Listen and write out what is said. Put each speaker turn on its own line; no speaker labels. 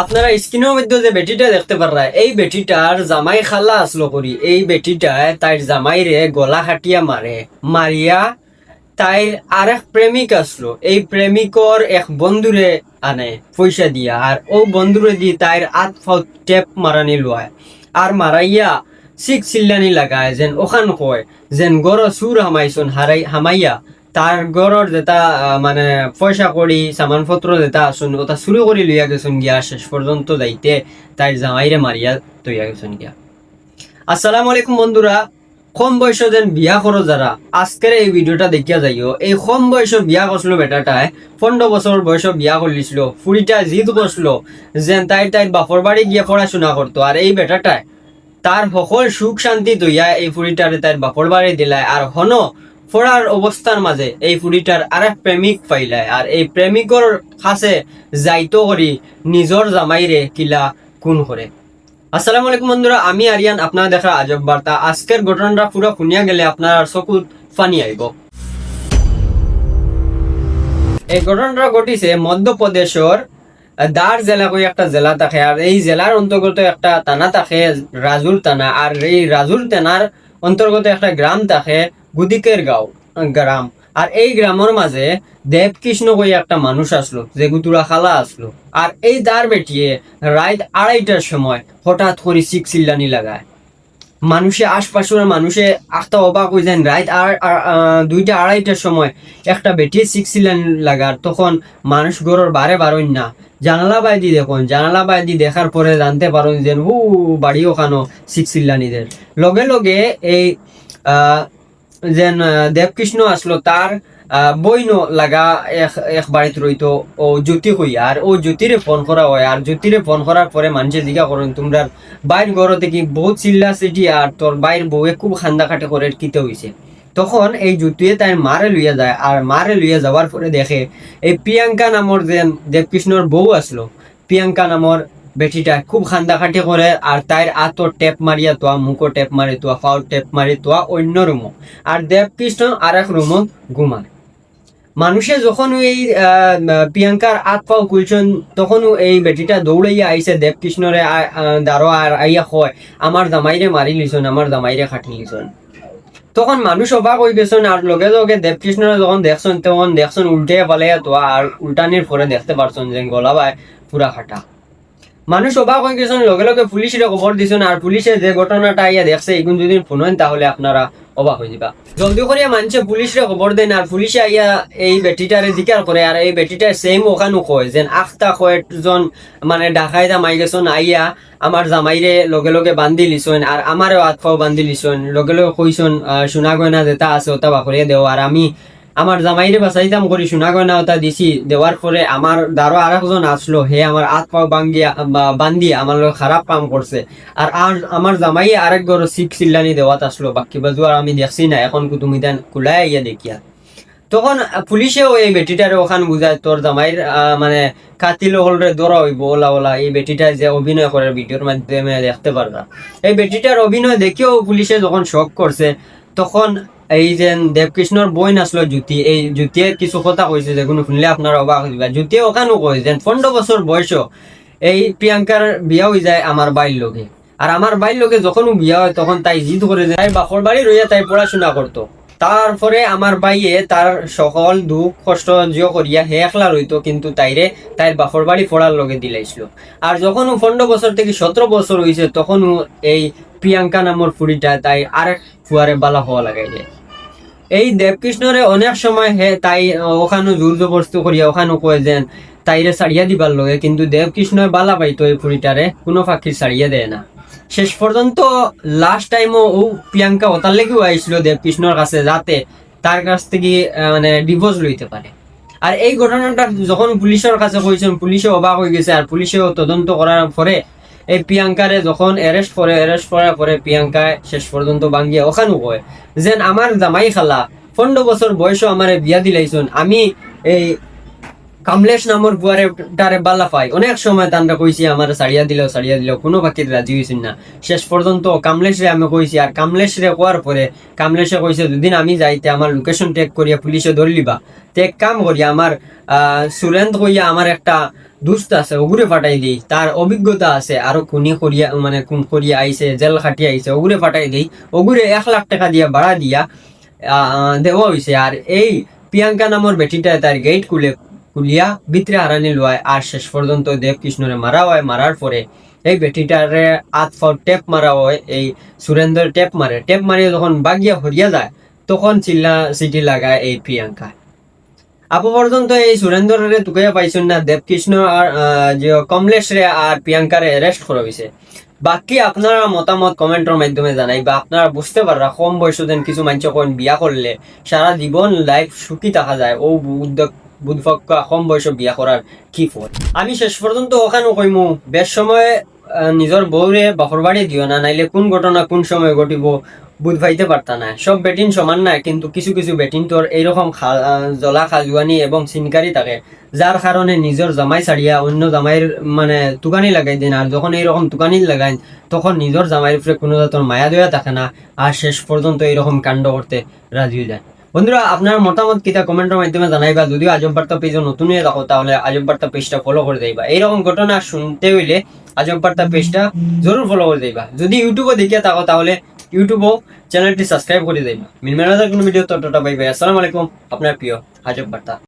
আপনারা স্ক্রিনের মধ্যে যে বেটিটা দেখতে পারা, এই বেটিটার জামাই খালা আসলো করি। এই বেটিটায় তাইর জামাইরে গলা খাটিয়া মারিয়া তাইর আরেক প্রেমিক আসলো। এই প্রেমিকর এক বন্ধুরে আনে পয়সা দিয়া, আর ও বন্ধুরে দিয়ে তাইর টেপ মারানি লয় আর মারাইয়া চিল্লানি লাগায়, যেন ওখান কয় যেন গড় সুর হামাইয়া তার গড়র যেটা মানে পয়সা করি সামানপত্র যেটা আসুন ওটা চুরি করে লইয়া গেছুন গিয়া, শেষ পর্যন্ত যাইতে তাই জামাইরে মারিয়া তৈয়া গেছুন গিয়া। আসসালামু আলাইকুম বন্ধুরা, কম বয়স যেন বিয়া করো যারা, আজকের এই ভিডিওটা দেখিয়া যাইও। এই কম বয়স বিয়া করছিল বেটাটায়, 15 বছর বয়স বিয়া করলিছিল। ফুড়িটা জিদ করছিল যেন তাই বাপর বাড়ি গিয়ে পড়াশোনা করতো, আর এই বেটাটায় তার সকল সুখ শান্তি দইয়া এই ফুড়িটারে তার বাপর বাড়ি দিলায়। আর হন ফোড়ার অবস্থার মাঝে এই ফুড়িটার আরেক প্রেমিক পাইলায়, আর এই প্রেমিকর কাছে যাইতো করি নিজর জামাইরে কিলা খুন করে। আসসালামু আলাইকুম বন্ধুরা, আমি আরিয়ান, আপনারা দেখা আজব বার্তা। আজকের ঘটনাটা পুরো শুনিয়া গেলে আপনার চকুত ফানি আইব। এই ঘটনাটা ঘটিছে মধ্যপ্রদেশের দার জেলা কই একটা জেলা থাকে, আর এই জেলার অন্তর্গত একটা থানা থাকে রাজুর থানা, আর এই রাজুর থানার অন্তর্গত একটা গ্রাম থাকে গুদিকের গ্রাম। আর এই গ্রামের মাঝে দেবকৃষ্ণ কই একটা মানুষ আসলো, যে গুতুরা খালা আসলো। আর এই দার বেটিয়ে রাত 2:30টার সময় হঠাৎ করে চিল্লানি লাগায়। মানুষে আশপাশের মানুষে আখটা অবাক হয়ে যায়, রাত 2:30টার সময় একটা বেটিয়ে চিল্লানি লাগার। তখন মানুষ ঘরের বারোই না, জানালা বাইদি দেখুন, জানালা বাইদি দেখার পরে জানতে পারেন যে বাড়ি ওখানো চিল্লানিদের। লগে লগে এই যেন দেবকৃষ্ণ আসলো, তার বইন লাগা এক বাড়িতে রইতো ও জ্যোতি হইয়া। আর ও জ্যোতিরে ফোন করা হয়, আর জ্যোতিরে ফোন করার পরে মানুষের জিজ্ঞা করেন তোমরা বাইর ঘর থেকে বহুত চিল্লা চিঠি, আর তোর বাইর বউয়ে খুব খান্দা খাটে করে কিতে হইছে। তখন এই জ্যোতিয়ে তাই মারে লইয়া যায়, আর মারে লইয়া যাওয়ার পরে দেখে এই প্রিয়াঙ্কা নামর যে দেবকৃষ্ণর বউ আসলো, প্রিয়াঙ্কা নামর বেটিটা খুব খান্দাখাটি করে, আর তাইর আতর টেপ মারিয়া তোয়া, মুখো টেপ মারি তোয়া, ফাউল টেপ মারি তোয়া অন্য রুমো, আর দেবকৃষ্ণ আর এক রুমো ঘুমায়। মানুষে যখন এই প্রিয়াঙ্কার আত পাও খুলছেন, তখন এই বেটিটা দৌড়াইয়া আইসে দেবকৃষ্ণরে দাঁড়ো, আর আইয়া হয় আমার জামাইরে মারি লিছন, আমার জামাইরে খাটি লিছন। তখন মানুষ অবাক হয়ে গেছেন, আর লগে লগে দেবকৃষ্ণরে যখন দেখছেন তখন দেখছেন উল্টে পালাইয়া তোয়া, আর উল্টানির পরে দেখতে পারছেন যে গলাবায় পুরা খাটা। মানুষ অবাক হয়ে গেছেন, লগে লগে পুলিশের খবর দিছেন, আর পুলিশে যে ঘটনাটা আইয়া দেখছে এগুন যদি শুনেন তাহলে আপনারা অবাক হয়ে যাবা। জলদি করিয়া মানুষে পুলিশের খবর দেন, আর পুলিশে আইয়া এই বেটিটারে জিজ্ঞাসা করে, আর এই বেটিটার সেম ওখানে কয় যেন আখটা কয়েকজন মানে ডাকাইতা মাই গেছেন আইয়া আমার জামাইরে লগে লগে বান্ধি লিছন, আর আমারও হাত পাও বান্ধি লিছন, লগে লগে কইসন সোনা গয়না যেটা আছে ওটা বাকরিয়া দেও, আর আমি আমার জামাইরে বাঁচাইতাম করি সোনা গয়না ওটা দিছি। দেওয়ার পরে আমার দ্বারা আর একজন আসলো, হে আমার হাত পাও বান্ধিয়া আমার লোক খারাপ কাম করছে, আর আমার জামাই আরেক গরো চিল্লানি দেওয়াত আসলো, বাকি বাজু আর আমি দেখছি না, এখন তুমি দেন কুলাই ইয়া দেখিয়া। তখন পুলিশেও এই বেটিটারে ওখান বুঝায় তোর জামাইর মানে কাতিল হলরে দৌড়া হইব ওলা ওলা। এই বেটিটা যে অভিনয় করে ভিডিওর মাধ্যমে দেখতে পারবা, এই বেটিটার অভিনয় দেখেও পুলিশে যখন শক করছে, তখন এই যে দেবকৃষ্ণর বই আসলো জ্যোতি, এই জ্যোতির কিছু কথা কইছে যেগুলো শুনলে আপনারা অবাক হইবা। জ্যোতি ওখানে কয় যে 15 বছর বয়স এই প্রিয়াঙ্কার বিয়া হয়ে যায় আমার বাইর লোকে, আর আমার বাইর লোকে যখন বিয়া হয় তখন তাই জিদ করে যায় বাপর বাড়ি রইয়া তাই পড়াশোনা করতো। তারপরে আমার বাইয়ে তার সকল দুঃখ কষ্ট জিও করিয়া হে একলা রইতো, কিন্তু তাইরে তাইর বাপর বাড়ি পড়ার লগে দিলাইছিল। আর যখন 15 বছর থেকে 17 বছর হয়েছে, তখন এই প্রিয়াঙ্কা নামর ফুড়িটা তাই আরেক ফুয়ারে বালা হওয়া লাগাইলে। এই দেবকৃষ্ণরে অনেক সময় হে তাই ওখানে জোর জবরদস্তি করিয়া ওখানে কয়ে যেন তাইরে ছাড়িয়া দিবার লগে, কিন্তু দেবকৃষ্ণ বালা পাইতো এই ফুড়িটারে কোনো ফাঁকির ছাড়িয়া দেয় না। শেষ পর্যন্ত লাস্ট টাইমও ও প্রিয়াঙ্কা ওতার লেগেও আইছিল দেবকৃষ্ণর কাছে, যাতে তার কাছ থেকে মানে ডিভোর্স লইতে পারে। আর এই ঘটনাটা যখন পুলিশের কাছে কইছেন, পুলিশে অবাক হয়ে গেছে, আর পুলিশেও তদন্ত করার পরে এই প্রিয়াঙ্কারে যখন অ্যারেস্ট করার পরে প্রিয়াঙ্কা শেষ পর্যন্ত বাঙ্গিয়া ওখানে কয় যেন আমার জামাই খালা 15 বছর বয়সও আমার বিয়া দিলাইছুন, আমি এই কামলেশ নামর বুয়ারে ডারে বাল্লা পাই অনেক সময় তানরা কইছি আমার সারিয়া দিল কোনো বাকির রাজি হইছেন না। শেষ পর্যন্ত কামলেশ রে আমি কইছি, আর কামলেশ রে কোয়ার পরে কামলেশে কইছে দুদিন আমি যাইতে আমার লোকেশন ট্যাগ করিয়া পুলিশে ধরলিবা, তে এক কাম করিয়া আমার সুরেন্দ্র কইয়া আমার একটা দুস্ত আছে ওগুরে ফাটাই দিই, তার অভিজ্ঞতা আছে আরো খুনি করিয়া মানে খুন করিয়া আইছে, জেল খাটিয়া আইছে, ওগুরে ফাটাই দিই, ওগুরে 1 লাখ টাকা দিয়া ভাড়া দিয়া দেওয়া হয়েছে। আর এই প্রিয়াঙ্কা নামর বেটিটা তার গেট কুলিয়া ভিতরে হারানি লয়। আর শেষ পর্যন্ত দেবকৃষ্ণরে মারা হয়। মারার পরে এই বেটিটারে টেপ মারা হয়, এই সুরেন্দ্র টেপ মারিয়ে যখন বাগিয়া হরিয়া যায় তখন চিল্লা সিটি লাগায় এই প্রিয়াঙ্কা। আপু পর্যন্ত এই সুরেন্দ্ররে তুকাইয়া পাইছেন না, দেবকৃষ্ণ আর যে কমলেশ রে আর প্রিয়াঙ্কারে অ্যারেস্ট করা হয়েছে। বাকি আপনারা মতামত কমেন্টের মাধ্যমে জানাই, বা আপনারা বুঝতে পাররা কম বয়স দেন কিছু মানুষ কোন বিয়া করলে সারা জীবন লাইফ সুখী থাকা যায়, ও উদ্যোগ বুধপক্কা কম বয়সে বিয়া করার কি ফল। আমি শেষ পর্যন্ত ওখানে কইমু বেশ সময় নিজের বউরে বাপর বাড়ি দিও না, নাইলে কোন ঘটনা কোন সময় ঘটিব বুধ ভাইতে পারতা না। সব বেটিন সমান না, কিন্তু কিছু কিছু বেটিন তোর এইরকম জলা খাজুয়ানি এবং সিনকারি থাকে, যার কারণে নিজের জামাই ছাড়িয়া অন্য জামাইয়ের মানে তুকানি লাগাই দেন। আর যখন এইরকম তুকানি লাগাই তখন নিজের জামাইয়ের উপরে কোনো তোর মায়া দয়া থাকে না, আর শেষ পর্যন্ত এইরকম কাণ্ড করতে রাজি হয়ে যায়। বন্ধুরা আপনার মতামত কিতা কমেন্টের মাধ্যমে জানাইবা। যদিও আজব বার্তা পেজ নতুন হয়ে থাকো তাহলে আজব বার্তা পেজটা ফলো করে দেবা। এইরকম ঘটনা শুনতে হইলে আজব বার্তা পেজটা জরুর ফলো করে দেবা। যদি ইউটিউবে দেখিয়া থাকো তাহলে ইউটিউবও চ্যানেলটি সাবস্ক্রাইব করে দেবা। মিনমেরাদার কোনো ভিডিও ততটা পাইবে। আসসালামু আলাইকুম, আপনার প্রিয় আজব বার্তা।